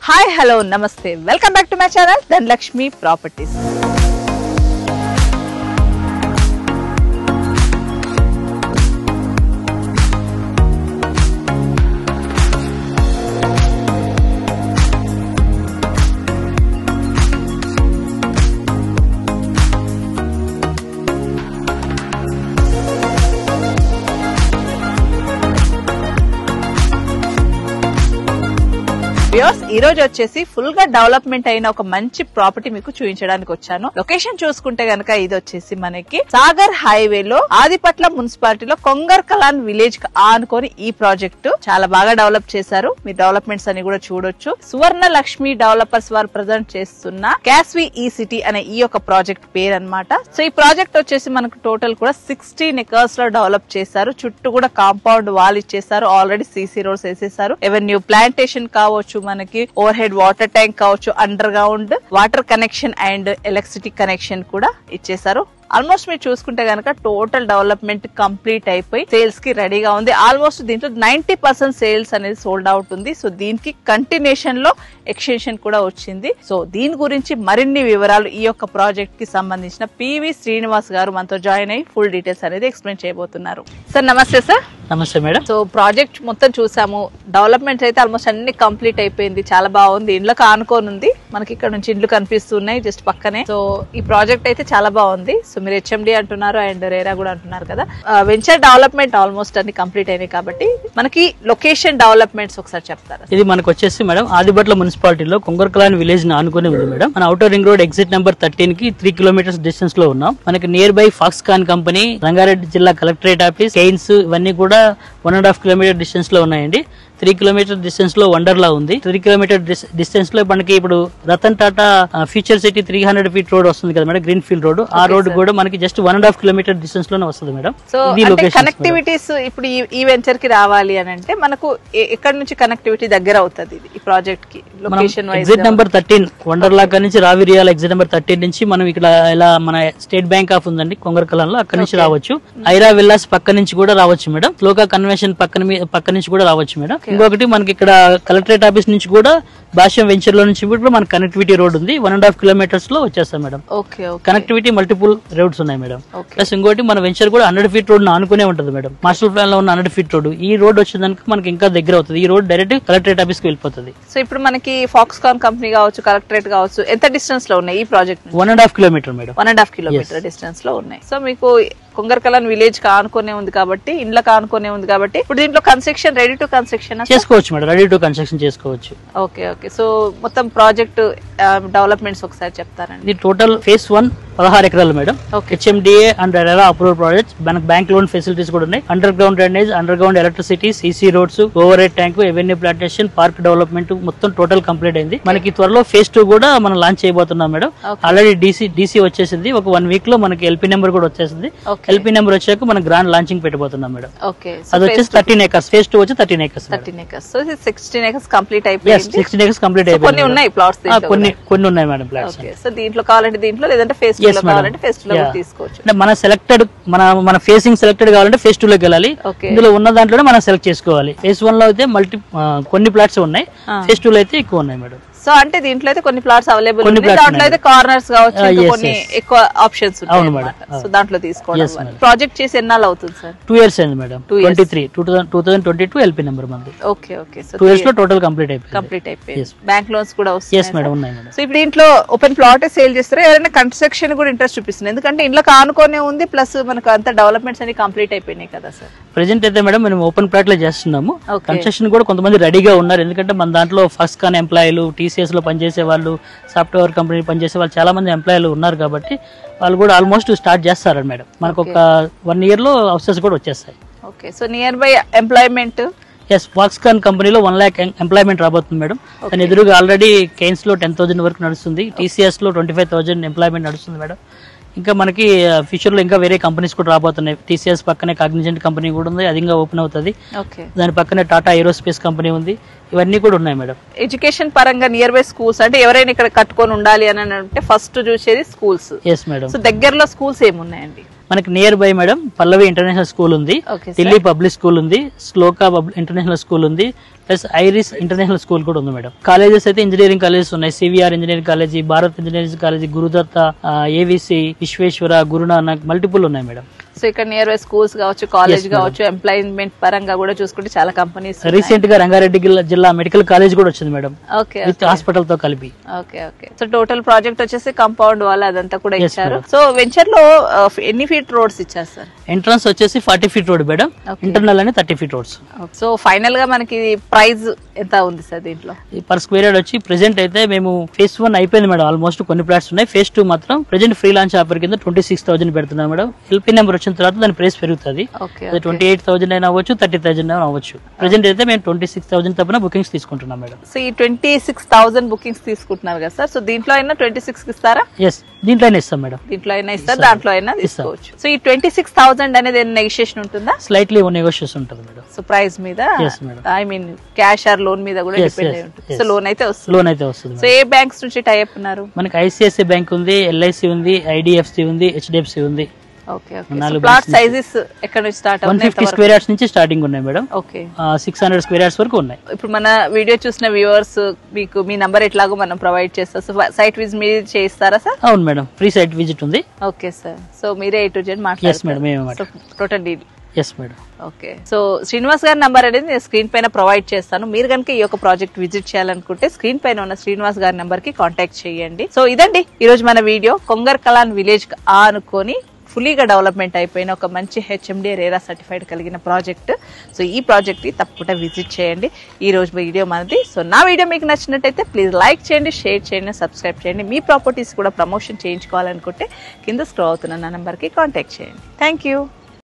Hi, hello, namaste. Welcome back to my channel, Dhanlakshmi Properties. ఈ రోజు వచ్చేసి full గా డెవలప్మెంట్ అయిన ఒక మంచి ప్రాపర్టీ మీకు చూపించడానికి వచ్చాను. లొకేషన్ చూసుకుంటే గనక ఇది వచ్చేసి మనకి సాగర్ హైవే లో ఆదిపట్ల మున్సిపాలిటీలో కొంగర్ కలాన్ విలేజ్ ఆనుకొని ఈ ప్రాజెక్టు చాలా బాగా డెవలప్ చేశారు. మీ డెవలప్మెంట్స్ అని కూడా చూడొచ్చు. సువర్ణ లక్ష్మి డెవలపర్స్ వారు ప్రజెంట్ చేస్తున్న క్యాస్వి ఈ సిటీ అనే ఈ యొక్క ప్రాజెక్ట్ పేరు అన్నమాట. సో ఈ ప్రాజెక్ట్ వచ్చేసి మనకు టోటల్ కూడా 16 ఎకర్స్ లో డెవలప్ చేశారు. చుట్టూ కూడా కాంపౌండ్ వాల్ ఇచ్చేసారు. ఆల్రెడీ సీసీ రోడ్స్ వేసేసారు. ఎవెన్యూ ప్లాంటేషన్ కావచ్చు, మనకి ఓవర్ హెడ్ వాటర్ ట్యాంక్ కావచ్చు, under ground water connection and electricity connection కూడా ఇచ్చేసారు. ఆల్మోస్ట్ మీరు చూసుకుంటే గనక టోటల్ డెవలప్మెంట్ కంప్లీట్ అయిపోయి సేల్స్ కి రెడీగా ఉంది. ఆల్మోస్ట్ దీంట్లో 90% సేల్స్ అనేది సోల్డ్ అవుట్ ఉంది. సో దీనికి కంటిన్యూషన్ లో ఎక్స్టెన్షన్ కూడా వచ్చింది. సో దీని గురించి మరిన్ని వివరాలు ఈ యొక్క ప్రాజెక్ట్ కి సంబంధించిన పివి శ్రీనివాస్ గారు మనతో జాయిన్ అయ్యి ఫుల్ డీటెయిల్స్ అనేది ఎక్స్ప్లెయిన్ చేయబోతున్నారు. సార్ నమస్తే. సార్ నమస్తే మేడం. సో ప్రాజెక్ట్ మొత్తం చూసాము. డెవలప్మెంట్ అయితే ఆల్మోస్ట్ అన్ని కంప్లీట్ అయిపోయింది. చాలా బాగుంది. ఇండ్లకు ఆనుకోని ఉంది. మనకి ఇక్కడ నుంచి ఇండ్లు కనిపిస్తున్నాయి జస్ట్ పక్కనే. సో ఈ ప్రాజెక్ట్ అయితే చాలా బాగుంది. సో మీరు హెచ్ఎండి అంటున్నారు అండ్ రేరా కూడా అంటున్నారు కదా. వెంచర్ డెవలప్మెంట్ ఆల్మోస్ట్ అన్ని కంప్లీట్ అయినాయి కాబట్టి మనకి లొకేషన్ డెవలప్మెంట్స్ ఒకసారి చెప్తారా? ఇది మనకు వచ్చేసి మేడం ఆదిబట్ల మున్సిపాలిటీలో కొంగర్ కలాన్ విలేజ్ ని ఆనుకుని ఉంది మేడం. మన outer ring road exit number 13 కి 3 కిలోమీటర్స్ డిస్టెన్స్ లో ఉన్నాం. మనకి near by Foxconn company, Rangareddy జిల్లా కలెక్టరేట్ ఆఫీస్, కెయిన్స్ ఇవన్నీ కూడా 1.5 కిలోమీటర్ డిస్టెన్స్ లో ఉన్నాయండి. 3 కిలోమీటర్ డిస్టెన్స్ లో వండర్లా ఉంది. 3 కిలోమీటర్ డిస్టెన్స్ లో మనకి ఇప్పుడు Ratan Tata Future City 300 feet road వస్తుంది కదా మేడం, గ్రీన్ ఫీల్డ్ రోడ్. ఆ రోడ్ కూడా మనకి జస్ట్ 1.5 కిలోమీటర్ డిస్టెన్స్ లోనే వస్తుంది మేడం. సో కనెక్టివిటీస్ ఇప్పుడు ఈ వెంచర్ కి రావాలి అని అంటే మనకు ఎక్కడ నుంచి కనెక్టివిటీ దగ్గర అవుతుంది ఈ ప్రాజెక్ట్ కి? Location wise exit number 13 Wonderla నుంచి రావిరియాల ఎగ్జిట్ నెంబర్ 13 నుంచి మనం ఇక్కడ ఇలా మన స్టేట్ బ్యాంక్ ఆఫ్ ఉందండి కొంగర్ కలాన్ లో, అక్కడ నుంచి రావచ్చు. ఐరా విల్లాస్ పక్క నుంచి కూడా రావచ్చు మేడం. లోకా కన్వెన్షన్ పక్క నుంచి కూడా రావచ్చు మేడం. ఇంకొకటి మనకి ఇక్కడ కలెక్టరేట్ ఆఫీస్ నుంచి కూడా భాష్యం వెంచర్ లో నుంచి కూడా మనకి కనెక్టివిటీ రోడ్ ఉంది. 1.5 కిలోమీటర్స్ లో వచ్చేస్తాం మేడం. కనెక్టివిటీ మల్టిపుల్ రోడ్స్ ఉన్నాయి మేడం. ప్లస్ ఇంకోటి మన వెంచర్ కూడా 100 ఫీట్ రోడ్ ఆనుకునే ఉంటుంది మేడం. మాస్టర్ ప్లాన్ లో ఉన్న 100 ఫీట్ రోడ్ ఈ రోడ్ వచ్చేదానికి మనకి ఇంకా దగ్గర అవుతుంది. ఈ రోడ్ డైరెక్ట్ కలెక్టరేట్ ఆఫీస్ కి వెళ్ళిపోతుంది. సో ఇప్పుడు మనకి ఫాక్స్కాన్ కంపెనీ కావచ్చు, కలెక్టరేట్ కావచ్చు, ఎంత డిస్టెన్స్ లో ఉన్నాయి ఈ project? 1.5 kilometre madam. 1.5 kilometre distance లో ఉన్నాయి. సో మీకు కొంగర్ కలాన్ విలేజ్ కి ఆనుకునే ఉంది కాబట్టి, ఇండ్లకు ఆనుకునే ఉంది కాబట్టి ఇప్పుడు దీంట్లో కన్స్ట్రక్షన్ రెడీ టు కన్స్ట్రక్షన్ చేసుకోవచ్చు మేడం. రెడీ టు కన్స్ట్రక్షన్ చేసుకోవచ్చు. Okay okay. సో మొత్తం ప్రాజెక్ట్ డెవలప్మెంట్స్ ఒకసారి చెప్తారండి. ఇది టోటల్ ఫేజ్ 1 16 ఎకరాలు madam. HMDA and RERA approval projects. మనకు బ్యాంక్ లోన్ ఫెసిలిటీస్ కూడా ఉన్నాయి. Under ground drainage, under ground electricity, CC roads, over head tank, avenue plantation, park development మొత్తం total complete అయింది. మనకి త్వరలో ఫేజ్ 2 కూడా మనం లాంచ్ చేయబోతున్నాం మేడం. ఆల్రెడీ డీసీ వచ్చేసింది. ఒక 1 వీక్ లో మనకి ఎల్పీ నెంబర్ కూడా వచ్చేసింది. ఎల్పీ నెంబర్ వచ్చాక మనం గ్రాండ్ లాంచింగ్ పెట్టబోతున్నాం మేడం. అది వచ్చేసి 13 ఎకర్స్. ఫేజ్ 2 వచ్చి 13 acres. 13 acres. So 16 acres complete అయిపోయింది. 16 ఎకర్స్ కంప్లీట్ అయిపోయింది. కొన్ని ఉన్నాయి ప్లాట్స్, కొన్ని ఉన్నాయి మేడం ప్లాట్స్. సో దీంట్లో కావాలంటే దీంట్లో, లేదంటే ఫేజ్ 2 లో కావాలంటే ఫేజ్ 2 లో తీసుకోవచ్చు. అంటే మన సెలెక్టెడ్ మన ఫేసింగ్ సెలెక్టెడ్ కావాలంటే ఫేజ్ 2 లోకి వెళ్ళాలి. ఇందులో ఉన్న దాంట్లోనే మనం సెలెక్ట్ చేసుకోవాలి. ఫేజ్ 1 లో అయితే కొన్ని ప్లాట్స్ ఉన్నాయి. ఫేజ్ 2 లో అయితే ఎక్కువ ఉన్నాయి మేడం. సో అంటే దీంట్లో అయితే కొన్ని ప్లాట్స్ అవైలబుల్ ఉన్నాయి. దాంట్లో అయితే కార్నర్స్ కావచ్చు, కొన్ని ఎక్కువ ఆప్షన్స్ ఉంటాయి. సో దాంట్లో తీసుకోవడం. ప్రాజెక్ట్ చేసి ఎన్నాళ్ళు అవుతుంది సార్? 2 years అయింది మేడం. 2022 ఎల్పీ నెంబర్ మంది. Okay okay. సో 2 years లో టోటల్ కంప్లీట్ అయిపోయింది. బ్యాంక్ లోన్స్ కూడా వస్తాయి మేడం, ఉన్నాయి మేడం. సో ఇప్పుడు దీంట్లో ఓపెన్ ప్లాట్ సేల్ చేస్తారా? ఎవరైనా కన్స్ట్రక్షన్ కూడా ఇంట్రెస్ట్ చూపిస్తుంది? ఎందుకంటే ఇంట్లోకి ఆనుకోనే ఉంది, ప్లస్ మనకు అంత డెవలప్మెంట్స్ అన్ని కంప్లీట్ అయిపోయినాయి కదా సార్. ప్రెజెంట్ అయితే మేడం మనం ఓపెన్ ప్లాట్ లో చేస్తున్నాము. కన్స్ట్రక్షన్ కూడా కొంతమంది రెడీగా ఉన్నారు. ఎందుకంటే మన దాంట్లో ఫస్ట్ కాన్ ఎంప్లాయీలు, టీసీఎస్ లో పనిచేసే వాళ్ళు, సాఫ్ట్వేర్ కంపెనీ పనిచేసే వాళ్ళు చాలా మంది ఎంప్లాయీలు ఉన్నారు కాబట్టి వాళ్ళు కూడా ఆల్మోస్ట్ స్టార్ట్ చేస్తారు మేడం. మనకు ఒక 1 year లో హౌసెస్ కూడా వచ్చేస్తాయి. Okay. So near by employment Foxconn కంపెనీలో 1 lakh ఎంప్లాయ్మెంట్ రాబోతుంది మేడం. దాని ఎదురుగా ఆల్రెడీ కెయిన్స్ లో 10,000 వరకు నడుస్తుంది. టీసీఎస్ లో 25,000 ఎంప్లాయ్మెంట్ నడుస్తుంది మేడం. ఇంకా మనకి ఫ్యూచర్ లో ఇంకా వేరే కంపెనీస్ కూడా రాబోతున్నాయి. టీసీఎస్ పక్కనే కాగ్నిజెంట్ కంపెనీ కూడా ఉంది, అది ఇంకా ఓపెన్ అవుతుంది. దాని పక్కనే టాటా ఏరోస్పేస్ కంపెనీ ఉంది. ఇవన్నీ కూడా ఉన్నాయి మేడం. ఎడ్యుకేషన్ పరంగా నియర్ బై స్కూల్స్ అంటే ఎవరైనా ఇక్కడ కట్టుకొని ఉండాలి అని అంటే ఫస్ట్ చూసేది స్కూల్స్. Yes madam. సో దగ్గరలో స్కూల్స్ ఏమున్నాయండి? మనకి near by madam Pallavi international school ఉంది, Okay, ఢిల్లీ పబ్లిక్ స్కూల్ ఉంది, శ్లోకా ఇంటర్నేషనల్ స్కూల్ ఉంది, ప్లస్ ఐరిస్ ఇంటర్నేషనల్ స్కూల్ కూడా ఉంది మేడం. కాలేజెస్ అయితే ఇంజనీరింగ్ కాలేజెస్ ఉన్నాయి, CVR engineering college, Bharat engineering college, Gurudatta, AVC, Visweswara, Guru Nanak, multiple ఉన్నాయి మేడం. సో ఇక్కడ నియర్ బై స్కూల్స్ కావచ్చు, కాలేజ్ కావచ్చు, ఎంప్లాయ్మెంట్ పరంగా కూడా చూసుకుంటే చాలా కంపెనీస్. రీసెంట్ గా రంగారెడ్డి జిల్లా మెడికల్ కాలేజ్ కూడా వచ్చింది మేడం, ఓకే విత్ హాస్పిటల్ తో కలిపి. Okay okay. So total project వచ్చేసి కాంపౌండ్ వాల్ అదంతా కూడా ఇచ్చారు. సో వెంచర్ లో ఎన్ని ఫీట్ రోడ్స్ ఇచ్చారు సార్? ఎంట్రన్స్ వచ్చేసి 40 ఫీట్ రోడ్ మేడం, ఇంటర్నల్ అని 30 ఫీట్ రోడ్స్. సో ఫైనల్ గా మనకి ప్రైస్ ఎంత ఉంది సార్ దీంట్లో? పర్ స్క్వేర్ యార్డ్ వచ్చి ప్రెసెంట్ అయితే మేము ఫేజ్ 1 అయిపోయింది మేడం, ఆల్మోస్ట్ కొన్ని ప్లాట్స్ ఉన్నాయి. ఫేజ్ 2 మాత్రం ప్రెసెంట్ ఫ్రీ లాంచ్ ఆఫర్ కింద 26,000 పెడుతున్నాం మేడం. ఎల్పీ నెంబర్ వచ్చిన తర్వాత దాని ప్రైస్ పెరుగుతుంది, 28,000 అయినా అవ్వచ్చు, 30,000 అయినా అవ్వచ్చు. ప్రెసెంట్ అయితే మేము 26,000 తప్పన బుకింగ్స్ తీసుకుంటున్నాం మేడం. సో ఈ 26,000 బుకింగ్స్ తీసుకుంటున్నారు కదా సార్, సో దీంట్లో అయినా 26 కి ఇస్తారా? ఎస్, దీంట్లో అయినా ఇస్తాం మేడం. దీంట్లో అయినా ఇస్తారు, దాంట్లో అయినా తీసుకోవచ్చు. సో ఈ 26,000 అనేది నెగోషియేషన్ ఉంటుందా? స్లైట్లీ నెగోషియేషన్ ఉంటుంది మేడం. సో ప్రైస్ మీద, I mean cash or loan మీద కూడా డిపెండ్ అయి ఉంటుంది. సో లోన్ అయితే వస్తుంది. సో ఏ బ్యాంక్స్ నుంచి టైప్ ఉన్నారు? మనకి ఐసిఐసిఐ బ్యాంక్ ఉంది, ఎల్ఐసి ఉంది, ఐడిఎఫ్సి ఉంది, హెచ్డిఎఫ్సి ఉంది. Okay okay. ప్లాట్ సైజెస్ ఎక్కడ నుంచి స్టార్ట్ అవుతాయి? 150 స్క్వేర్ యార్డ్స్ నుంచి స్టార్టింగ్ ఉన్నాయి మేడం. ఓకే. 600 స్క్వేర్ యార్డ్స్ వరకు ఉన్నాయి. ఇప్పుడు మన వీడియో చూసిన వ్యూవర్స్ మీకు మీ నంబర్ ఎట్లాగో మనం ప్రొవైడ్ చేస్తాం, సో సైట్ విజిట్ మీరు చేస్తారా సార్? అవును మేడం, ఫ్రీ సైట్ విజిట్ ఉంది. Okay sir. సో మీరే A to Z మాట్లాడతారు total deal. Yes madam. Okay. So Srinivas గారి నంబర్ అనేది నేను స్క్రీన్ పైన ప్రొవైడ్ చేస్తాను. మీరు కనుక ఈ యొక్క ప్రాజెక్ట్ విజిట్ చేయాలనుకుంటే స్క్రీన్ పైన ఉన్న శ్రీనివాస్ గారి నంబర్ కి కాంటాక్ట్ చేయండి. సో ఇదండి ఈ రోజు మన వీడియో. కొంగర్ కలాన్ విలేజ్ అనుకొని ఫుల్లీగా డెవలప్మెంట్ అయిపోయిన ఒక మంచి హెచ్ఎండి రేరా సర్టిఫైడ్ కలిగిన ప్రాజెక్ట్. సో ఈ ప్రాజెక్ట్ ని తప్పకుండా విజిట్ చేయండి. ఈ రోజు వీడియో మనది. సో నా వీడియో మీకు నచ్చినట్టయితే ప్లీజ్ లైక్ చేయండి, షేర్ చేయండి, సబ్స్క్రైబ్ చేయండి. మీ ప్రాపర్టీస్ కూడా ప్రమోషన్ చేయించుకోవాలనుకుంటే కింద స్క్రోల్ అవుతున్న నా నెంబర్కి కాంటాక్ట్ చేయండి. Thank you.